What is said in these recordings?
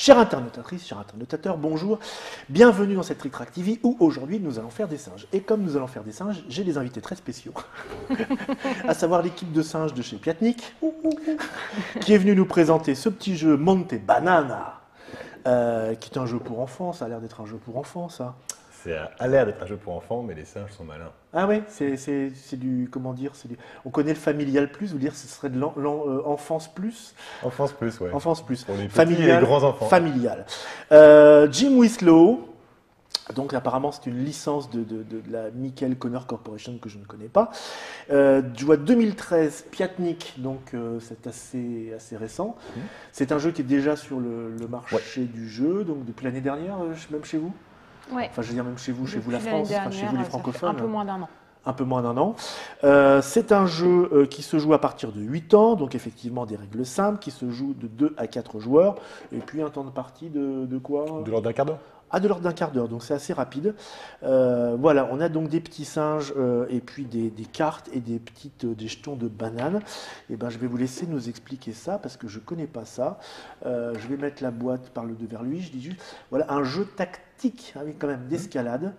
Chère internautatrice, cher internautateur, bonjour. Bienvenue dans cette Trick Track TV où aujourd'hui nous allons faire des singes. Et comme nous allons faire des singes, j'ai des invités très spéciaux, à savoir l'équipe de singes de chez Piatnik, qui est venue nous présenter ce petit jeu Monte Banana, qui est un jeu pour enfants. Ça a l'air d'être un jeu pour enfants, ça. Ça a l'air d'être un jeu pour enfants, mais les singes sont malins. Ah oui, c'est du, comment dire, on connaît le familial plus, vous dire ce serait de l'enfance plus. Enfance plus, ouais. Enfance plus. Pour les petits Familial, et les grands enfants. Familial. Jim Winslow, donc apparemment c'est une licence de la Michael Connor Corporation que je ne connais pas. Je vois 2013, Piatnik, donc c'est assez récent. C'est un jeu qui est déjà sur le marché du jeu, donc depuis l'année dernière, même chez vous. Ouais. Enfin, je veux dire même chez vous la Depuis France, l'année enfin, chez vous les dernière, ça fait francophones. un peu moins d'un an. Un peu moins d'un an. C'est un jeu qui se joue à partir de 8 ans, donc effectivement des règles simples, qui se joue de 2 à 4 joueurs, et puis un temps de partie de quoi? De l'ordre d'un quart d'heure. Ah, de l'ordre d'un quart d'heure, donc c'est assez rapide. Voilà, on a donc des petits singes, et puis des cartes et des jetons de bananes. Et ben, je vais vous laisser nous expliquer ça, parce que je ne connais pas ça. Je vais mettre la boîte par le devers lui, je dis juste, voilà, un jeu tactique, avec quand même d'escalade.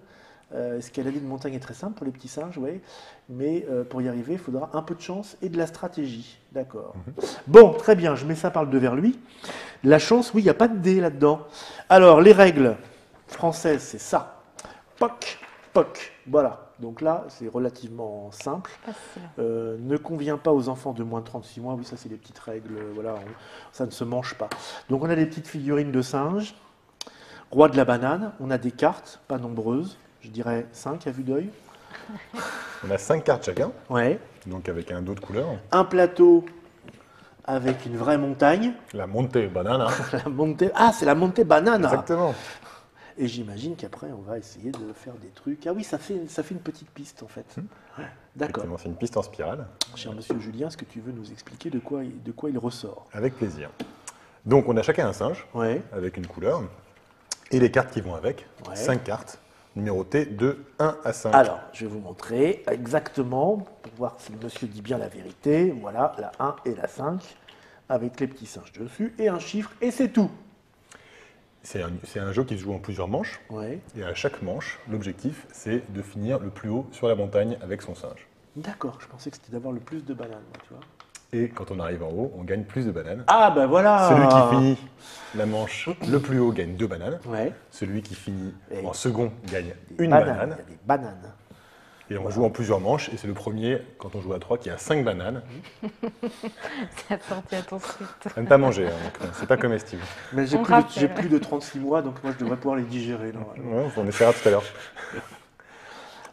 Escalader une montagne est très simple pour les petits singes, oui, mais pour y arriver, il faudra un peu de chance et de la stratégie. D'accord. Bon, très bien, je mets ça par le devers lui. La chance, oui, il n'y a pas de dés là-dedans. Alors, les règles françaises, c'est ça. Poc, poc, voilà. Donc là, c'est relativement simple. Ne convient pas aux enfants de moins de 36 mois. Oui, ça, c'est les petites règles. Voilà, ça ne se mange pas. Donc, on a des petites figurines de singes. Roi de la banane. On a des cartes, pas nombreuses. Je dirais 5 à vue d'œil. On a 5 cartes chacun, Ouais. donc avec un dos de couleur. Un plateau avec une vraie montagne. La Monte Banana. Ah, c'est la Monte Banana. Exactement. Et j'imagine qu'après, on va essayer de faire des trucs. Ah oui, ça fait une petite piste, en fait. Ouais, d'accord. Effectivement, c'est une piste en spirale. Cher monsieur Julien, est-ce que tu veux nous expliquer de quoi il ressort? Avec plaisir. Donc, on a chacun un singe, Ouais. avec une couleur, et les cartes qui vont avec. Ouais. 5 cartes, numérotées de 1 à 5. Alors, je vais vous montrer exactement, pour voir si le monsieur dit bien la vérité. Voilà, la 1 et la 5, avec les petits singes dessus, et un chiffre, et c'est tout. C'est un jeu qui se joue en plusieurs manches. Ouais. Et à chaque manche, l'objectif, c'est de finir le plus haut sur la montagne avec son singe. D'accord, je pensais que c'était d'avoir le plus de bananes, moi, tu vois. Et quand on arrive en haut, on gagne plus de bananes. Ah, ben voilà. Celui qui finit la manche le plus haut gagne 2 bananes. Ouais. Celui qui finit Et en second gagne Des une bananes, banane. il y a des bananes. Et on joue en plusieurs manches. Et c'est le premier, quand on joue à 3, qui a 5 bananes. C'est sorti à ton script. À ne pas manger, hein, donc c'est pas comestible. Mais j'ai On plus, rappelle. j'ai plus de 36 mois, donc moi je devrais pouvoir les digérer. Normalement. Ouais, on essaiera tout à l'heure.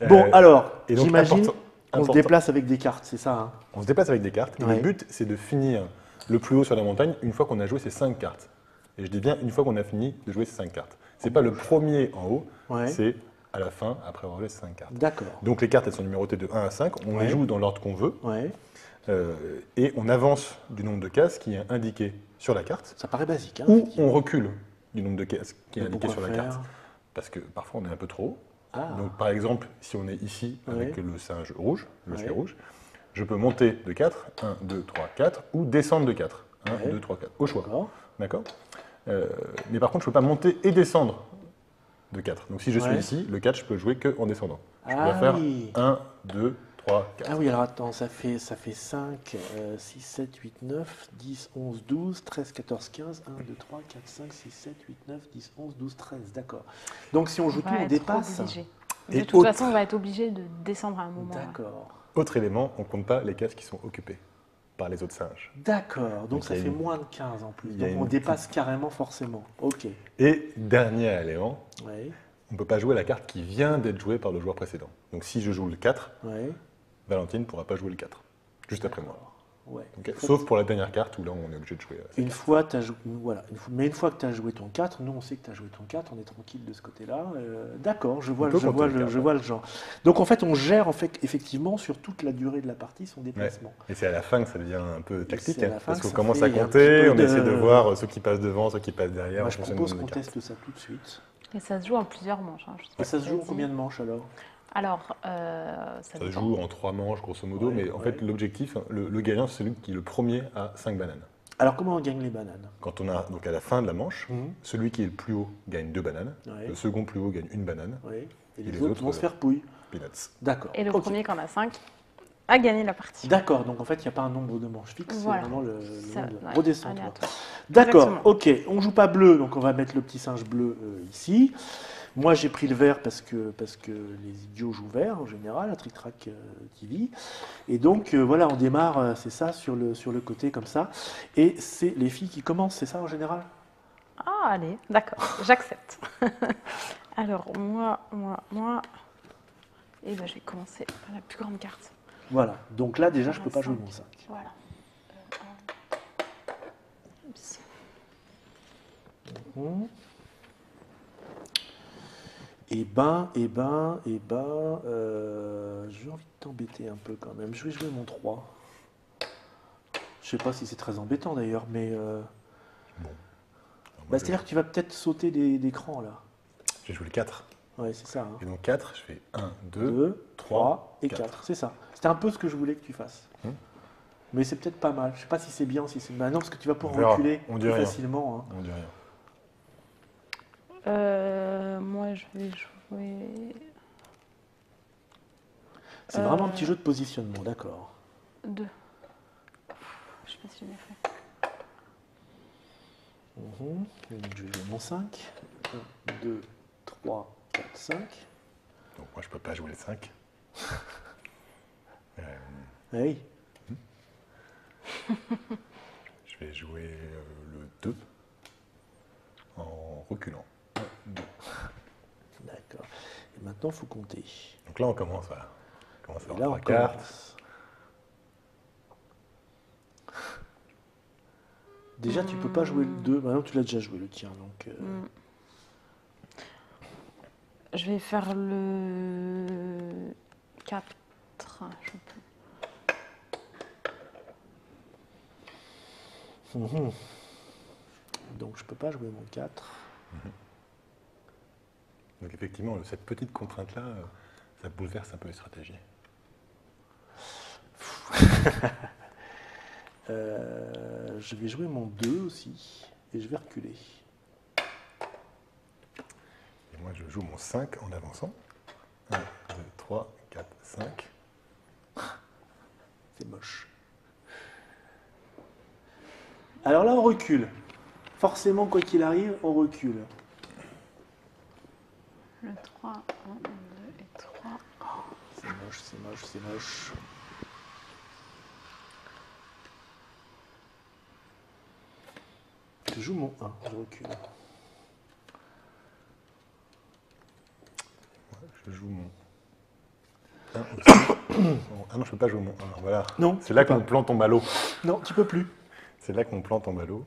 Bon, alors, et donc, j'imagine qu'on se important. déplace avec des cartes, c'est ça, hein? On se déplace avec des cartes. Et Ouais. le but, c'est de finir le plus haut sur la montagne une fois qu'on a joué ces 5 cartes. Et je dis bien une fois qu'on a fini de jouer ces 5 cartes. C'est pas le premier en haut, Ouais. c'est à la fin, après avoir joué ces 5 cartes. D'accord. Donc les cartes, elles sont numérotées de 1 à 5. On Ouais. les joue dans l'ordre qu'on veut. Ouais. Et on avance du nombre de cases qui est indiqué sur la carte. Ça paraît basique, hein? Ou effectivement. on recule du nombre de cases qui est Mais indiqué pourquoi sur la faire? carte. Parce que parfois, on est un peu trop haut. Ah. Donc par exemple, si on est ici avec Ouais. le singe rouge, le Ouais. filet rouge, je peux monter de 4, 1, 2, 3, 4, ou descendre de 4, 1, Ouais. 2, 3, 4, au choix. D'accord. D'accord. Mais par contre, je ne peux pas monter et descendre de 4. Donc si je suis Ouais. ici, le 4, je peux jouer qu'en descendant. Je Ah dois faire oui. 1, 2, 3, 4. Ah oui, alors attends, ça fait 5, 6, 7, 8, 9, 10, 11, 12, 13, 14, 15, 1, 2, 3, 4, 5, 6, 7, 8, 9, 10, 11, 12, 13, d'accord. Donc si on joue tout, on dépasse. Et De toute autre- façon, on va être obligé de descendre à un moment. D'accord. Autre élément, on ne compte pas les cases qui sont occupées par les autres singes. D'accord, donc Donc, ça il y a fait une- moins de 15 en plus. il y a Donc on une dépasse carrément forcément. Ok. Et dernier élément, Ouais, on ne peut pas jouer la carte qui vient d'être jouée par le joueur précédent. Donc si je joue le 4, ouais, Valentine ne pourra pas jouer le 4, juste après moi. ouais. Ok. Sauf pour la dernière carte où là on est obligé de jouer. cette Une carte. fois, voilà, mais une fois que tu as joué ton 4, nous on sait que tu as joué ton 4, on est tranquille de ce côté-là. D'accord, je vois, On peut je vois, compter les cartes, je vois le genre. Donc en fait, on gère effectivement sur toute la durée de la partie son Ouais. déplacement. Et c'est à la fin que ça devient un peu tactique, c'est à la hein, fin parce que qu'on ça commence fait à un petit compter, peu on essaie de de- voir ceux qui passent devant, ceux qui passent derrière. Moi, en je fonction propose du qu'on nombre de cartes. teste ça tout de suite. Et ça se joue en plusieurs manches. Hein, je sais pas Et ça si se joue en t'as combien dit. de manches alors? Alors, ça Ça se dépend. joue en 3 manches grosso modo, Ouais, mais en ouais. fait l'objectif, le gagnant c'est celui qui est le premier à 5 bananes. Alors, comment on gagne les bananes? Quand on a, donc à la fin de la manche, Mhm. celui qui est le plus haut gagne 2 bananes, Ouais. le second plus haut gagne 1 banane, Oui. Et Et les les autres autres, vont se faire pouille. peanuts. D'accord. Et le Ok. premier qui en a 5 a gagné la partie. D'accord, donc en fait, il n'y a pas un nombre de manches fixe, Voilà. c'est vraiment le Ça, nombre de... ouais, Redescends-toi. aléatoire. D'accord, Exactement. ok, on joue pas bleu, donc on va mettre le petit singe bleu ici. Moi, j'ai pris le vert parce que les idiots jouent vert en général, à Trick Track TV. Et donc, voilà, on démarre, c'est ça, sur le côté comme ça. Et c'est les filles qui commencent, c'est ça en général? Ah, allez, d'accord, j'accepte. Alors, moi. Et ben, je vais commencer par la plus grande carte. Voilà, donc là, déjà, je Par peux un pas jouer 5. mon 5. Voilà. Oups. Mhm. J'ai envie de t'embêter un peu quand même. Je vais jouer mon 3. Je sais pas si c'est très embêtant d'ailleurs, mais Bon. Alors, bah, moi, c'est-à-dire que tu vas peut-être sauter des crans là. j'ai joué le 4. Ouais, c'est ça. Hein. Et donc 4, je fais 1, 2, 2, 3 et 4. 4. C'est ça. C'était un peu ce que je voulais que tu fasses. Hmm. Mais c'est peut-être pas mal. Je sais pas si c'est bien, si c'est. Bah non, parce que tu vas pouvoir On verra. reculer On dit plus rien. facilement. Hein. On dit rien. Moi, je vais jouer C'est vraiment un petit jeu de positionnement, d'accord. 2. Je sais pas si je l'ai fait. Mhm. Donc je vais jouer mon 5. 1, 2, 3, 4, 5. Donc moi, je peux pas jouer le 5. Oui. Je vais jouer le 2 en reculant. 1, 2. D'accord. Et maintenant, il faut compter. Donc là, on commence, voilà. On commence à Et avoir là, on 3 cartes. commence. Déjà, tu peux pas jouer le 2. Maintenant, tu l'as déjà joué, le tien. Donc, Je vais faire le 4. Je peux. Mhm. Donc, je peux pas jouer mon 4. Donc effectivement, cette petite contrainte-là, ça bouleverse un peu les stratégies. Je vais jouer mon 2 aussi. Et je vais reculer. Et moi, je joue mon 5 en avançant. 1, 2, 3, 4, 5. C'est moche. Alors là, on recule. Forcément, quoi qu'il arrive, on recule. Le 3, 1, 2 et 3. C'est moche, c'est moche, c'est moche. Je joue mon 1, je recule. Je joue mon 1 aussi. Ah non, je peux pas jouer mon 1. Voilà. Non, C'est tu là peux que pas. mon plan tombe à l'eau. Non, tu peux plus. C'est là que mon plan tombe à l'eau.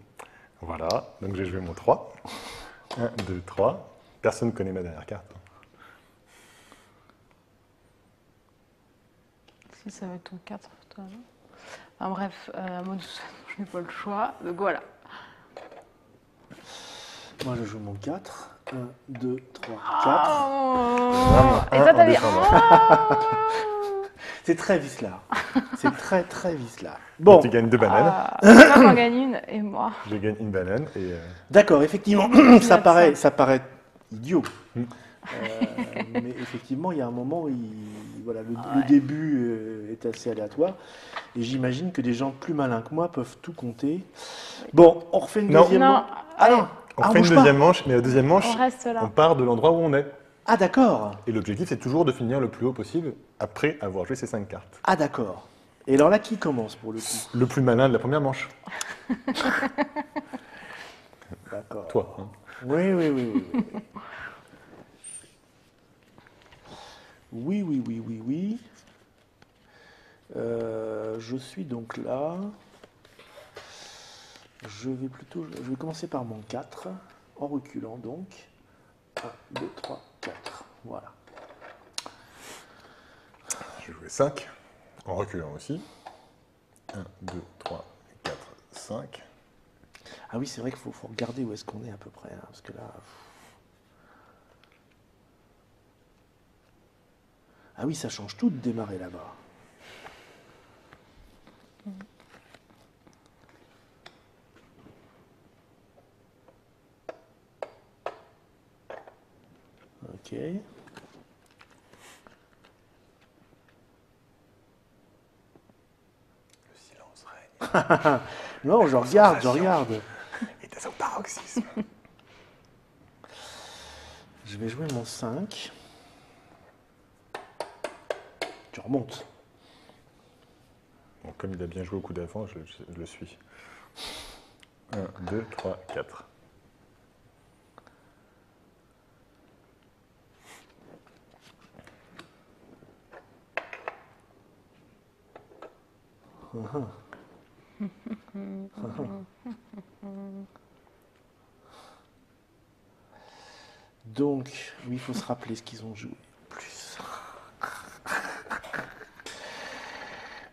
Voilà. Donc j'ai joué mon 3. 1, 2, 3. Personne ne connaît ma dernière carte. Si ça va être ton 4, toi, non? Enfin bref, moi de toute façon, je n'ai pas le choix. Donc voilà. Moi, je joue mon 4. 1, 2, 3, 4. Oh et un toi, en t'as dit. descendant. Oh C'est très vicelard. C'est très, très vicelard. Bon, Tu gagnes 2 bananes. Toi, t'en gagnes une et moi. Je gagne une banane et d'accord, effectivement, ça paraît idiot. Mais effectivement, il y a un moment où voilà, le début est assez aléatoire. Et j'imagine que des gens plus malins que moi peuvent tout compter. Bon, on refait une Non. deuxième Non, manche. Ah non, on ah, fait une bouge pas. deuxième manche. Mais la deuxième manche, on reste là. on part de l'endroit où on est. Ah d'accord. Et l'objectif, c'est toujours de finir le plus haut possible après avoir joué ces 5 cartes. Ah d'accord. Et alors là, qui commence pour le coup? Le plus malin de la première manche. D'accord. Toi. Hein. Oui, oui, oui, oui, oui. Oui, oui, oui, oui, oui. Je suis donc là. Je vais commencer par mon 4, en reculant donc. 1, 2, 3, 4. Voilà. Je vais jouer 5, en reculant aussi. 1, 2, 3, 4, 5. Ah oui, c'est vrai qu'il faut regarder où est-ce qu'on est à peu près. Hein, parce que là. Ah oui, ça change tout de démarrer là-bas. Ok. Le silence règne. Non, je regarde, je regarde. Et t'es au paroxysme. Je vais jouer mon 5. Tu remontes. Bon, comme il a bien joué au coup d'avant, je le suis. 1, 2, 3, 4. Donc, oui, il faut se rappeler ce qu'ils ont joué. Plus.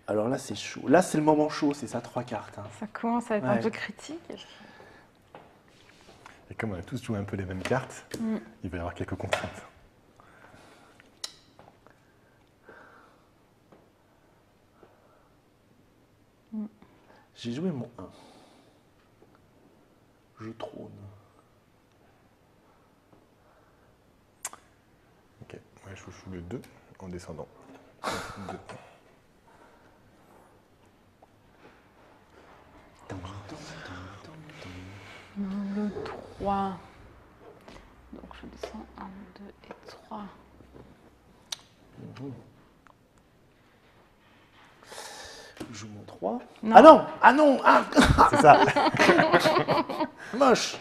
Alors là, c'est chaud. Là, c'est le moment chaud, c'est ça, 3 cartes. Hein. Ça commence à être un Ouais. peu critique. Et comme on a tous joué un peu les mêmes cartes, il va y avoir quelques contraintes. J'ai joué mon 1. Je trône. Ok, ouais, je joue le 2 en descendant. 2. Le 3. Donc je descends 1, 2 et 3. Je joue mon 3. Non. Ah non! Ah non! Ah, C'est ça. moche!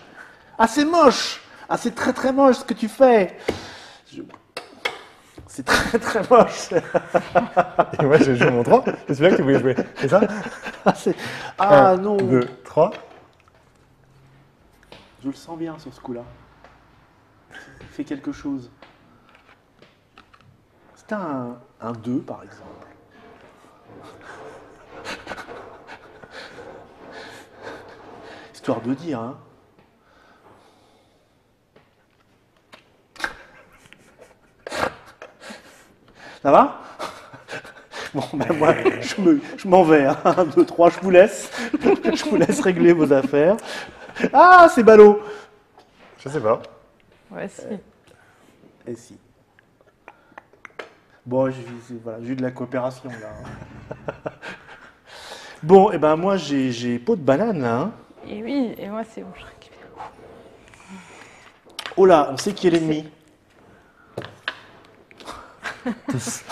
Ah, c'est moche! Ah, c'est très très moche ce que tu fais! C'est très très moche! Et moi, je joue mon 3. C'est celui-là que tu voulais jouer. C'est ça? Ah 1, non! 2, 3. Je le sens bien sur ce coup-là. Il fait quelque chose. C'est un 2 par exemple. Histoire de dire, hein. Ça va? Bon, ben moi, je m'en vais. 1, 2, 3, je vous laisse. Je vous laisse régler vos affaires. Ah, c'est ballot! Je sais pas. Ouais, si. Et si. Bon, voilà, j'ai eu de la coopération là. Hein. Bon, et ben moi j'ai peau de banane là. Hein. Et oui, et moi c'est bon, je récupère. Oh là, on sait qui est l'ennemi. Tous.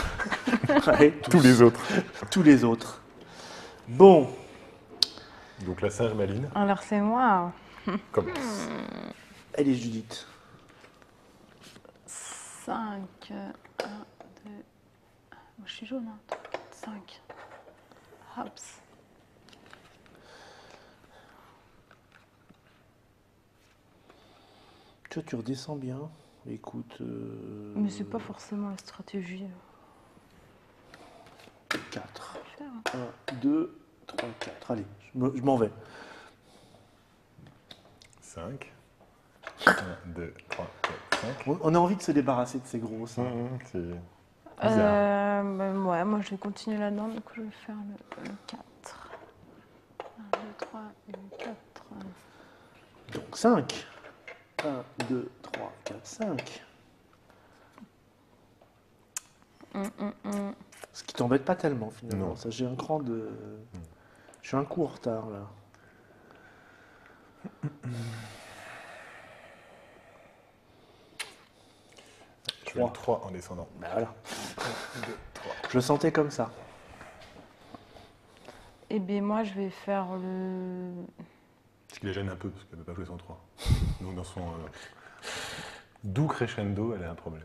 Ouais, Tous les autres. tous les autres. Bon, Donc la singe maline Alors c'est moi. commence. elle est Judith. 5, 1, 2. Moi je suis jaune, hein. 3, 4, 5. Hops. Tu vois, tu redescends bien. Écoute. Mais c'est pas forcément la stratégie. 4. Faire. 1, 2, 3, 4. Allez, je m'en vais. 5. 1, 2, 3, 4, 5. On a envie de se débarrasser de ces grosses. Hein. C'est bizarre. Ouais, moi je vais continuer là-dedans, donc je vais faire le 4. 1, 2, 3, 4. Donc 5. 1, 2, 3, 4, 5. Ce qui t'embête pas tellement finalement. Non. Ça, j'ai un cran de. Je suis un coup en retard là. Je fais le 3 en descendant. Ben voilà. 1, 2, 3. Je le sentais comme ça. Et bien moi je vais faire le. Ce qui la gêne un peu, parce qu'elle ne peut pas jouer son 3. Donc dans son doux crescendo, elle a un problème.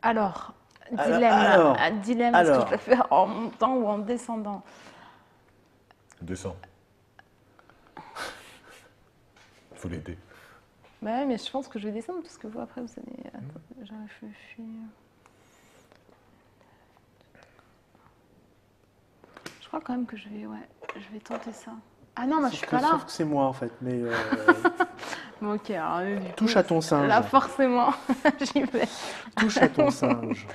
Alors, alors, dilemme, est-ce que je le fais en montant ou en descendant? Descends. Il faut l'aider. Bah ouais, mais je pense que je vais descendre parce que vous après vous allez. Attends, j'ai réfléchi. Je crois quand même que je vais tenter ça. Ah non, moi je suis pas là. Sauf que c'est moi en fait. Mais Bon, ok, alors du touche coup, à ton singe. là forcément, j'y vais. Touche à ton singe.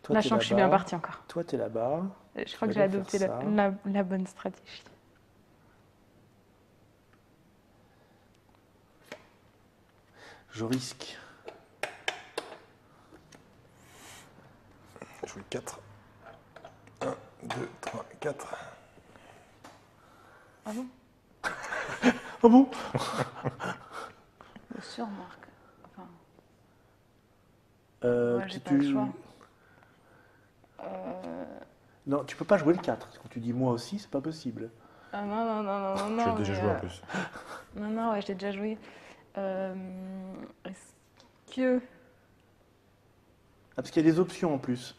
Toi, Là, t'es je sens que je suis bien là-bas. partie encore. Toi, t'es là-bas. Je crois que vais j'ai donc adopté faire ça. la bonne stratégie. Je risque. Jouer 4. 1, 2, 3, 4. Ah bon? Oh bon? Sur Marc. Enfin, Euh, j'ai si pas le choix. Non, tu peux pas jouer le 4. Quand tu dis moi aussi, c'est pas possible. Ah non, non, non, non, non, Tu non. as déjà mais, joué en plus. Non, non, ouais, j'ai déjà joué. Est-ce que... Ah, parce qu'il y a des options en plus.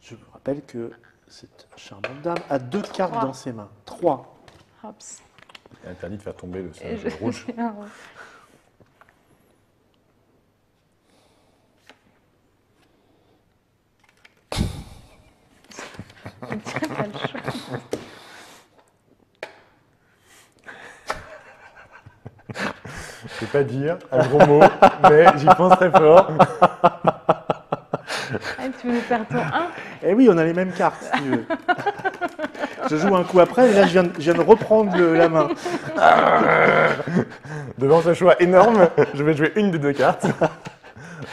Je vous rappelle que cette charmante dame a 2 cartes Trois. dans ses mains. 3. Hops. Il est interdit de faire tomber le Et singe rouge. T'as le choix. Je peux pas dire un gros mot, mais j'y pense très fort. Ah, tu veux nous faire ton 1? Eh oui, on a les mêmes cartes, si tu veux. Je joue un coup après, et là, je viens de reprendre la main. Devant ce choix énorme, je vais jouer une des 2 cartes.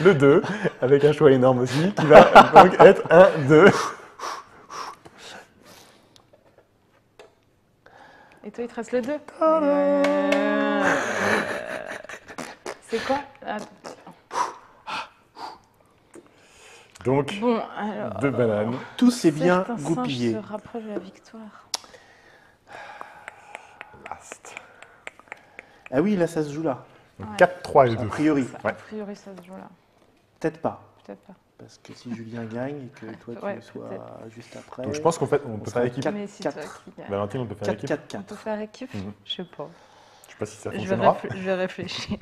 Le 2, avec un choix énorme aussi, qui va donc être un 2. Et toi, il te reste le 2. C'est quoi? Attends. Donc, Bon, alors... 2 bananes. Tout s'est bien certains singes goupillé. se rapprochent de la victoire. Last. Ah oui, là, ça se joue là. Donc Ouais. 4, 3 et A 2. priori. A priori, ça se joue là. Peut-être pas. Peut-être pas. Parce que si Julien gagne et que toi, tu Ouais, sois peut-être. juste après. Donc je pense qu'on on peut sera faire équipe. quatre. Mais c'est toi quatre. qui gagne. Valentine, on peut faire 4, équipe. 4, On peut 4. faire équipe? Mhm. Je sais pas. Je sais pas si ça Je vais, fonctionnera. je vais réfléchir.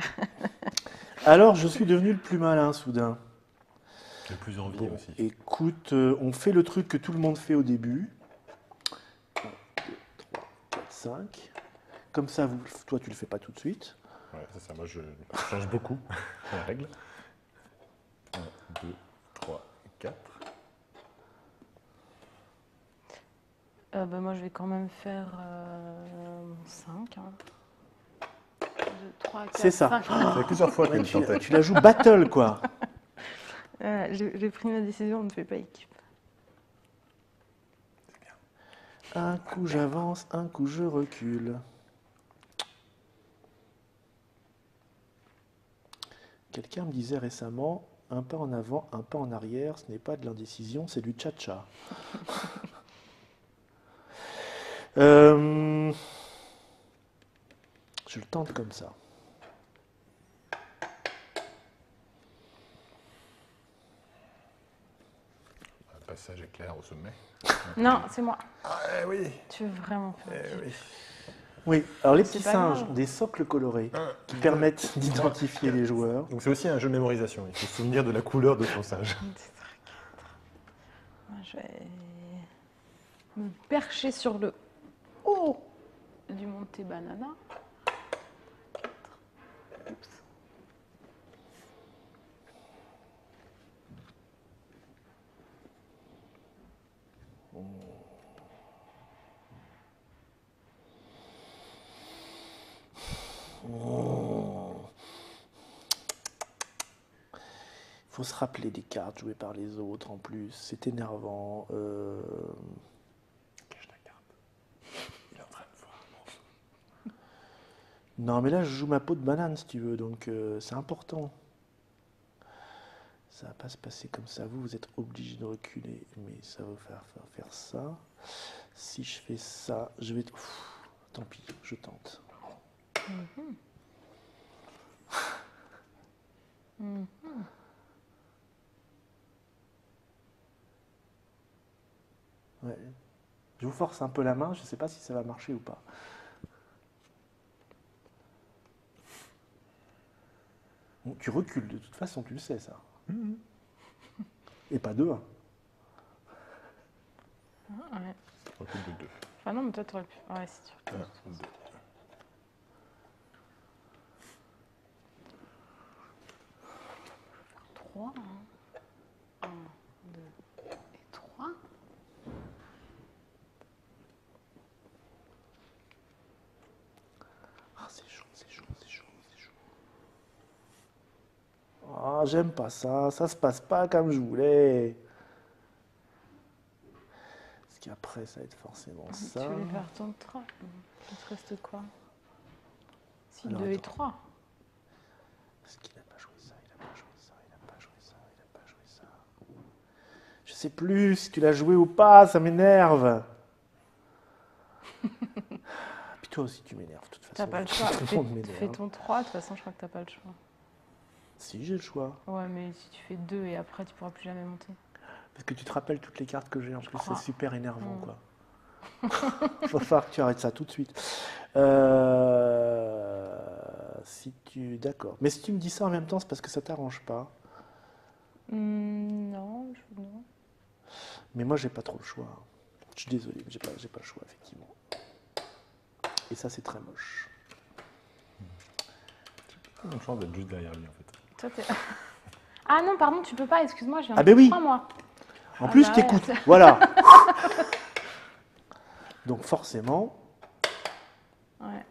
Alors, je suis devenu le plus malin soudain. Le plus envié aussi. Écoute, on fait le truc que tout le monde fait au début. 1, 2, 3, 4, 5. Comme ça, toi, tu le fais pas tout de suite. Ouais, c'est ça. Moi, je change beaucoup la règle. 1, 2, 3, 4. Moi, je vais quand même faire 5. 2, 3, 4, C'est ça. 5. Ça fait plusieurs fois Ouais, qu'elle tentait. tu la joues battle, quoi. J'ai pris ma décision, on ne fait pas équipe. Un coup j'avance, un coup je recule. Quelqu'un me disait récemment, un pas en avant, un pas en arrière, ce n'est pas de l'indécision, c'est du tcha-tcha. Je le tente comme ça. Un passage éclair au sommet. Non, c'est moi. Eh oui. Tu veux vraiment faire équipe? Oui. Oui, alors les C'est petits pas singes grave. ont des socles colorés qui permettent d'identifier les joueurs. Donc c'est aussi un jeu de mémorisation. Il faut se souvenir de la couleur de son singe. Moi, je vais me percher sur le haut du Monte Banana. 4. Oups. Il faut se rappeler des cartes jouées par les autres en plus, c'est énervant. Cache ta carte. Il est en train de voir. Non mais là je joue ma peau de banane si tu veux, donc c'est important. Ça va pas se passer comme ça, vous êtes obligé de reculer, mais ça va vous faire ça. Si je fais ça, je vais... Ouf, tant pis, je tente. Ouais. Je vous force un peu la main, je ne sais pas si ça va marcher ou pas. Bon, tu recules, de toute façon, tu le sais ça. Et pas 2. Ouais. Recul de 2. Enfin non, mais toi, t'aurais pu... Ouais, si tu 1, veux. 2. j'aime pas ça, ça se passe pas comme je voulais. Parce qu'après, ça va être forcément ça. Tu voulais faire ton 3. Il te reste quoi? Si, Alors, 2 et attends. 3. Parce qu'il n'a pas joué ça, il n'a pas joué ça, il n'a pas joué ça, il n'a pas joué ça. Je sais plus si tu l'as joué ou pas, ça m'énerve. Puis toi aussi, tu m'énerves, de toute façon. T'as pas le choix. Tout le monde m'énerve. Fais ton 3, de toute façon, je crois que t'as pas le choix. Si, j'ai le choix. Ouais, mais si tu fais 2 et après, tu pourras plus jamais monter. Parce que tu te rappelles toutes les cartes que j'ai en plus, c'est Ah. super énervant, Mm. quoi. Faut falloir que tu arrêtes ça tout de suite. Si tu... D'accord. Mais si tu me dis ça en même temps, c'est parce que ça t'arrange pas. Non, non. Mais moi, j'ai pas trop le choix. Je suis désolé, mais j'ai pas le choix, effectivement. Et ça, c'est très moche. J'ai une chance d'être juste derrière lui, en fait. Toi, t'es... Ah non, pardon, tu peux pas, excuse-moi, je viens Ah de ben oui. 3 moi. En Ah plus, bah je ouais, t'écoute. c'est- Voilà. Donc, forcément, Ouais.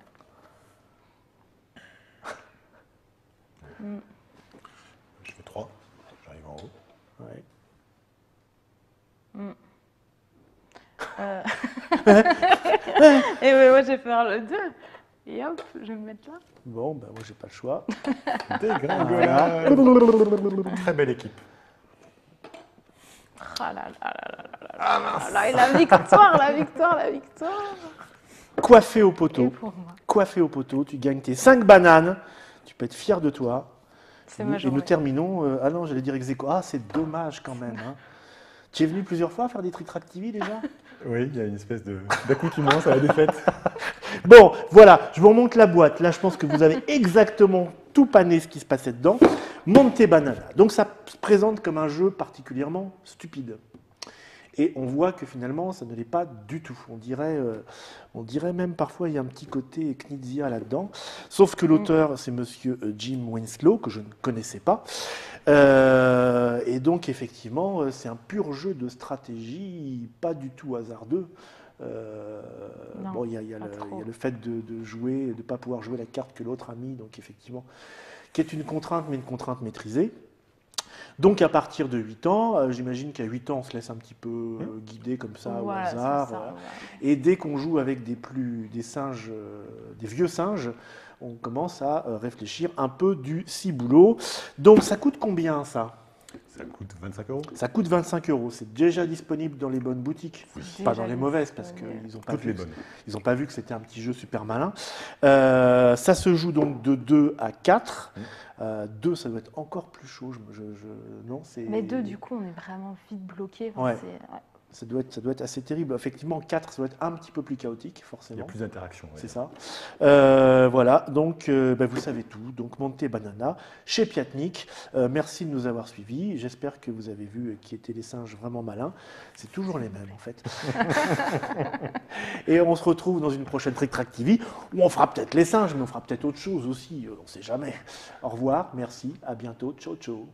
Je fais 3, j'arrive en haut. ouais. Et ouais, moi, je vais faire le 2. Et hop, je vais me mettre là. Bon, ben moi, j'ai pas le choix. Dégringolade. Très belle équipe. Ah là là là là là là là. Et la victoire, la victoire, la victoire. Coiffé au Et poteau. pour moi, Coiffé au poteau, tu gagnes tes 5 bananes. Tu peux être fier de toi. c'est ma Et journée. nous terminons. Ah non, j'allais dire ex aequo. Ah, c'est dommage quand même. Hein. Tu es venu plusieurs fois faire des trick-track-TV déjà? Oui, il y a une espèce d'accoutumance à la défaite. Bon, voilà, je vous remonte la boîte. Là, je pense que vous avez exactement tout pané ce qui se passait dedans. Monte Banana. Donc, ça se présente comme un jeu particulièrement stupide. Et on voit que finalement, ça ne l'est pas du tout. On dirait même parfois, il y a un petit côté Knizia là-dedans. Sauf que l'auteur, c'est monsieur Jim Winslow, que je ne connaissais pas. Et donc, effectivement, c'est un pur jeu de stratégie, pas du tout hasardeux. Non, Bon, il y a pas trop. le fait de jouer, de ne pas pouvoir jouer la carte que l'autre a mis, donc effectivement, qui est une contrainte, mais une contrainte maîtrisée. Donc à partir de 8 ans, j'imagine qu'à 8 ans, on se laisse un petit peu guider comme ça Voilà, au c'est hasard. ça, voilà. Et dès qu'on joue avec des singes, des vieux singes, on commence à réfléchir un peu du ciboulot. Donc ça coûte combien ça? Ça coûte 25 €. Ça coûte 25 €. C'est déjà disponible dans les bonnes boutiques. Pas dans Déjà les mauvaises, parce disponible. qu'ils n'ont pas Toutes vu les que- bonnes. ils n'ont pas vu que c'était un petit jeu super malin. Ça se joue donc de 2 à 4. 2, ça doit être encore plus chaud. Non, c'est... Mais 2, du coup, on est vraiment vite bloqué. Enfin, Ouais. ouais. Ça doit être assez terrible. Effectivement, 4, ça doit être un petit peu plus chaotique, Il y forcément. a plus d'interaction. ouais. C'est ça. Voilà, donc vous savez tout. Donc Monte Banana chez Piatnik. Merci de nous avoir suivis. J'espère que vous avez vu qui étaient les singes vraiment malins. C'est toujours les mêmes en fait. Et on se retrouve dans une prochaine Trick Track TV où on fera peut-être les singes, mais on fera peut-être autre chose aussi. On ne sait jamais. Au revoir, merci, à bientôt. Ciao, ciao.